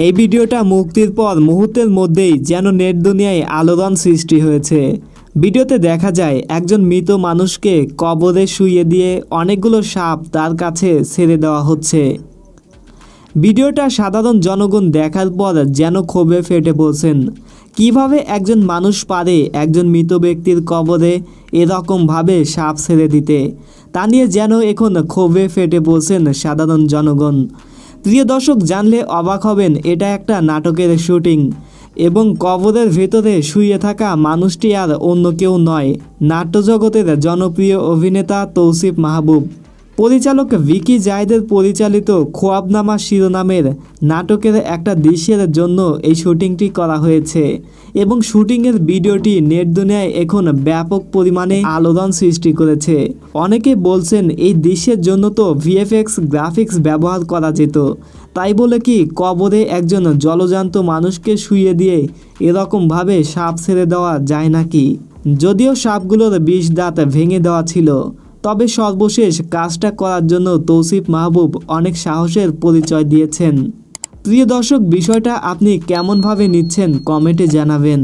এই ভিডিওটা মুক্তির পর মুহূর্তের মধ্যেই যেন নেট দুনিয়ায় আলোড়ন সৃষ্টি হয়েছে। ভিডিওতে দেখা যায় একজন মৃত মানুষকে কবরে শুইয়ে দিয়ে অনেকগুলো সাপ তার কাছে ছেড়ে দেওয়া হচ্ছে। ভিডিওটা সাধারণ জনগণ দেখার পর যেন ক্ষোভে ফেটে পড়ছেন। কিভাবে একজন মানুষ পারে একজন মৃত ব্যক্তির কবরে এরকমভাবে সাপ ছেড়ে দিতে, তা নিয়ে যেন এখন ক্ষোভে ফেটে পড়ছেন সাধারণ জনগণ। প্রিয় দর্শক, জানলে অবাক হবেন, এটা একটা নাটকের শুটিং এবং কবরের ভেতরে শুয়ে থাকা মানুষটি আর অন্য কেউ নয়, নাট্যজগতের জনপ্রিয় অভিনেতা তৌসিফ মাহবুব। পরিচালক ভিকি জায়েদের পরিচালিত খোয়াবনামা শিরোনামের নাটকের একটা দৃশ্যের জন্য এই শুটিংটি করা হয়েছে এবং শুটিংয়ের ভিডিওটি নেট দুনিয়ায় এখন ব্যাপক পরিমাণে আলোড়ন সৃষ্টি করেছে। অনেকে বলছেন এই দৃশ্যের জন্য তো ভিএফএক্স গ্রাফিক্স ব্যবহার করা যেত, তাই বলে কি কবরে একজন জলজান্ত মানুষকে শুইয়ে দিয়ে এরকমভাবে সাপ ছেড়ে দেওয়া যায় নাকি? যদিও সাপগুলোর বিষ দাঁত ভেঙে দেওয়া ছিল, তবে সর্বশেষ কাজটা করার জন্য তৌসিফ মাহবুব অনেক সাহসের পরিচয় দিয়েছেন। প্রিয় দর্শক, বিষয়টা আপনি কেমনভাবে নিচ্ছেন কমেন্টে জানাবেন।